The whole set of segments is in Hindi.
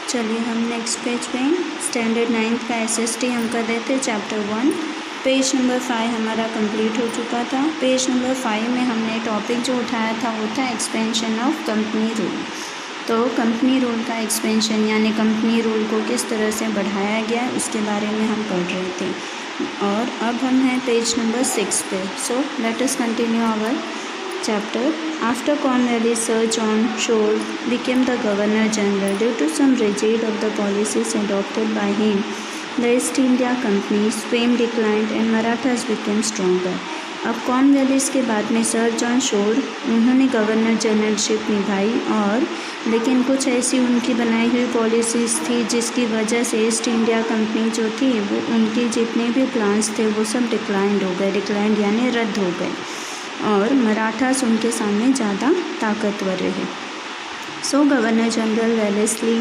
चलिए हम नेक्स्ट पेज पे स्टैंडर्ड 9th का SST हम कर रहे थे चैप्टर 1। पेज नंबर 5 हमारा कंप्लीट हो चुका था। पेज नंबर 5 में हमने टॉपिक जो उठाया था वो था एक्सपेंशन ऑफ कंपनी रूल। तो कंपनी रूल का एक्सपेंशन यानी कंपनी रूल को किस तरह से बढ़ाया गया उसके बारे में हम पढ़ रहे थे। और अब हम हैं पेज नंबर 6 पे। So let us continue our chapter. After Cornwallis, Sir John Shore became the Governor General. Due to some rigid of the policies adopted by him, the East India Company's fame declined and Marathas became stronger. अब कॉर्नवालिस के बाद में सर जॉन शोर उन्होंने गवर्नर जनरलशिप निभाई और लेकिन कुछ ऐसी उनकी बनाई हुई पॉलिसीज़ थी जिसकी वजह से ईस्ट इंडिया कंपनी जो थी वो उनके जितने भी प्लान्स थे वो सब डिक्लाइंड हो गए। डिक्लाइंड यानी रद्द हो गए और मराठास उनके सामने ज़्यादा ताकतवर रहे। So governor general Wellesley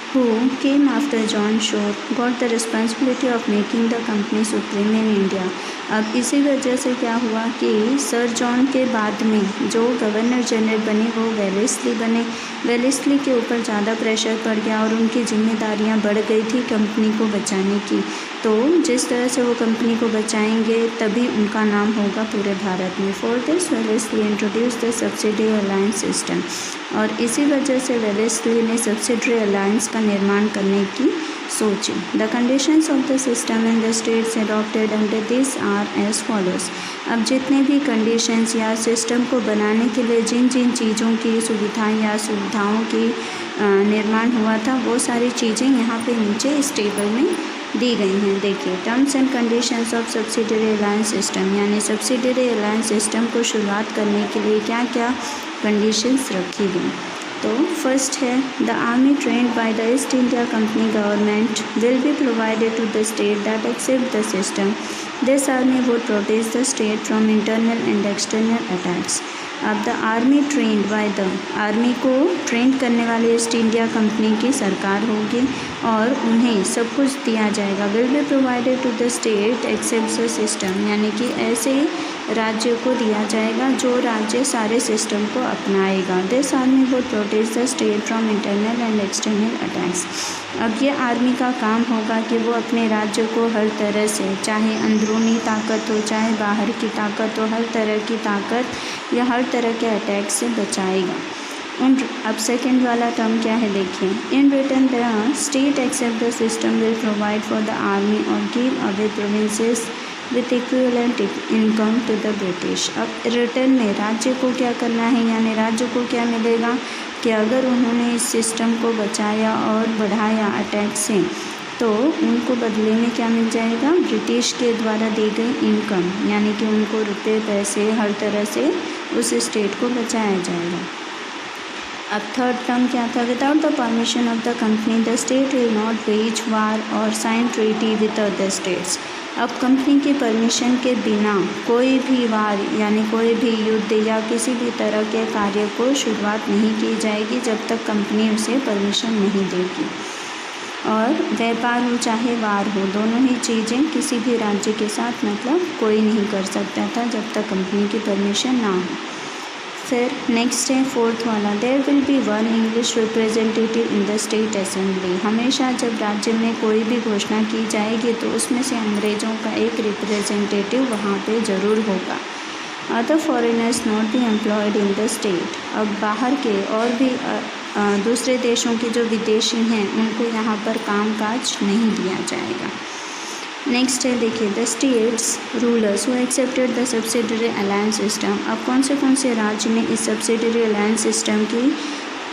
who came after John Shore got the responsibility of making the company supreme in India. अब इसी वजह से क्या हुआ कि सर जॉन के बाद में जो गवर्नर जनरल बने वो वेलेस्ली बने। वेलेस्ली के ऊपर ज़्यादा प्रेशर पड़ गया और उनकी जिम्मेदारियां बढ़ गई थी कंपनी को बचाने की। तो जिस तरह से वो कंपनी को बचाएंगे तभी उनका नाम होगा पूरे भारत में। For this Wellesley introduce the subsidy alliance system और इसी वजह से वेलेस्ली ने सब्सिडरी अलायंस का निर्माण करने की सोची। The conditions of the system in the states adopted under this are as follows. अब जितने भी कंडीशंस या सिस्टम को बनाने के लिए जिन जिन चीज़ों की सुविधाएं या सुविधाओं की निर्माण हुआ था वो सारी चीज़ें यहाँ पे नीचे इस टेबल में दी गई हैं। देखिए terms and conditions of subsidiary alliance system यानी सब्सिडरी अलायंस सिस्टम को शुरुआत करने के लिए क्या क्या कंडीशंस रखी गई। तो फर्स्ट है the army trained by the East India Company government will be provided to the state that accept the system. This army would protect the state from internal and external attacks. अब the army trained by the army को ट्रेंड करने वाले ईस्ट इंडिया कंपनी की सरकार होगी और उन्हें सब कुछ दिया जाएगा। Will be provided to the state accept the system यानी कि ऐसे राज्य को दिया जाएगा जो राज्य सारे सिस्टम को अपनाएगा। This army would protect the state from internal and external attacks. अब ये आर्मी का काम होगा कि वो अपने राज्य को हर तरह से चाहे अंदरूनी ताकत हो चाहे बाहर की ताकत हो हर तरह की ताकत या हर तरह के अटैक से बचाएगा। अब सेकंड वाला टर्म क्या है देखिए। In return the state accept the system will provide for the army और give away provinces with equivalent income to the British. अब रिटर्न में राज्य को क्या करना है यानी राज्य को क्या मिलेगा कि अगर उन्होंने इस सिस्टम को बचाया और बढ़ाया अटैक से तो उनको बदले में क्या मिल जाएगा ब्रिटिश के द्वारा दी गई इनकम यानी कि उनको रुपए पैसे हर तरह से उस स्टेट को बचाया जाएगा। अब थर्ड टर्म क्या था। Without the permission of the company the state will not wage war और sign treaty with other states. अब कंपनी की परमिशन के बिना कोई भी वार यानी कोई भी युद्ध या किसी भी तरह के कार्य को शुरुआत नहीं की जाएगी जब तक कंपनी उसे परमिशन नहीं देगी। और व्यापार हो चाहे वार हो दोनों ही चीज़ें किसी भी राज्य के साथ मतलब कोई नहीं कर सकता था जब तक कंपनी की परमिशन ना हो। फिर नेक्स्ट है फोर्थ वाला। There will be one English representative in the state assembly. हमेशा जब राज्य में कोई भी घोषणा की जाएगी तो उसमें से अंग्रेज़ों का एक रिप्रेजेंटेटिव वहाँ पे ज़रूर होगा। Other foreigners not be employed in the state. अब बाहर के और भी दूसरे देशों के जो विदेशी हैं उनको यहाँ पर कामकाज नहीं दिया जाएगा। नेक्स्ट है देखिए the states rulers who accepted the subsidiary alliance system. अब कौन से राज्य ने इस सब्सिडरी अलायंस सिस्टम की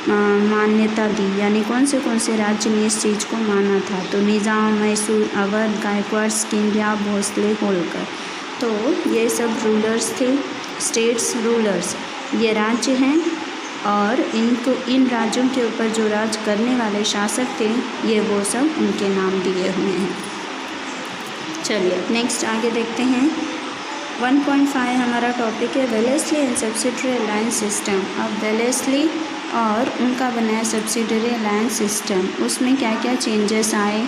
मान्यता दी यानी कौन से राज्य ने इस चीज़ को माना था। तो निज़ाम मैसूर अवध गायकवाड़ सिंधिया भोसले होलकर। तो ये सब रूलर्स थे। स्टेट्स रूलर्स ये राज्य हैं और इन राज्यों के ऊपर जो राज करने वाले शासक थे ये वो सब उनके नाम दिए हुए हैं। चलिए नेक्स्ट आगे देखते हैं। 1.5 हमारा टॉपिक है Wellesley and subsidiary alliance system. अब वेलेस्ली और उनका बनाया सब्सिडरी अलायंस सिस्टम उसमें क्या क्या चेंजेस आए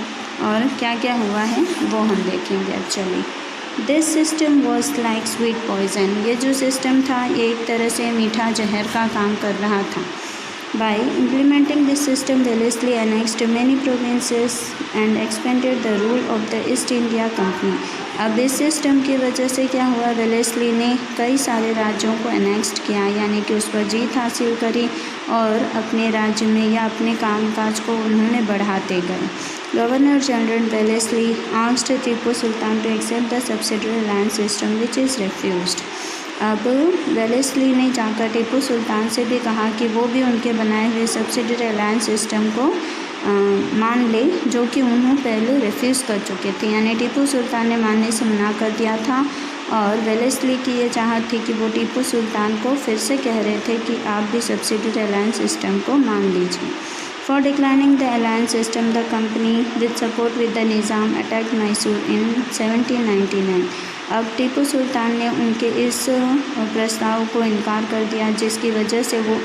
और क्या क्या हुआ है वो हम देखेंगे। Actually this system was like sweet poison. ये जो सिस्टम था ये एक तरह से मीठा जहर का काम कर रहा था। By implementing this system, Wellesley annexed many provinces and expanded the rule of the East India Company. अब इस सिस्टम की वजह से क्या हुआ, वेलेस्ली ने कई सारे राज्यों को एनेक्स्ट किया, यानी कि उस पर जीत हासिल करी और अपने राज्य में या अपने कामकाज को उन्होंने बढ़ाते गए। Governor general Wellesley asked Tipu Sultan to accept the subsidiary land system which is refused. अब वेलेस्ली ने जाकर टीपू सुल्तान से भी कहा कि वो भी उनके बनाए हुए सब्सिडरी लैंड सिस्टम को मान ले, जो कि उन्होंने पहले रिफ्यूज़ कर चुके थे, यानी टीपू सुल्तान ने मानने से मना कर दिया था। और वेलेस्ली की ये चाहत थी कि वो टीपू सुल्तान को फिर से कह रहे थे कि आप भी सब्सिडरी लैंड सिस्टम को मान लीजिए। For declining the alliance system, the company with support with the Nizam attack Mysore in 1799। अब टीपू सुल्तान ने उनके इस प्रस्ताव को इनकार कर दिया, जिसकी वजह से वो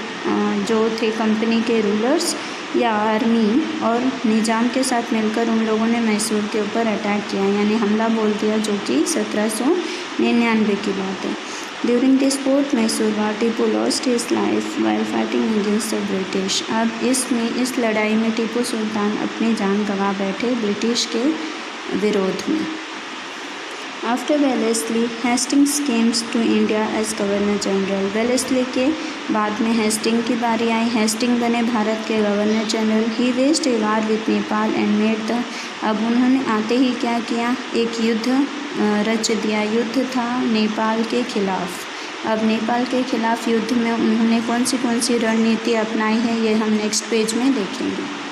जो थे कंपनी के रूलर्स या आर्मी और निज़ाम के साथ मिलकर उन लोगों ने मैसूर के ऊपर अटैक किया, यानी हमला बोल दिया, जो कि 1799 की बात है। During this fort Mysore war, Tipu lost his life while fighting against the British. अब इस लड़ाई में टीपू सुल्तान अपनी जान गंवा बैठे ब्रिटिश के विरोध में। After Wellesley, Hastings comes to India as governor general. Wellesley के बाद में हेस्टिंग की बारी आई। हेस्टिंग बने भारत के governor general. He based A war with Nepal and made the. अब उन्होंने आते ही क्या किया, एक युद्ध रच दिया। युद्ध था नेपाल के खिलाफ। अब नेपाल के खिलाफ युद्ध में उन्होंने कौन सी रणनीति अपनाई है, ये हम नेक्स्ट पेज में देखेंगे।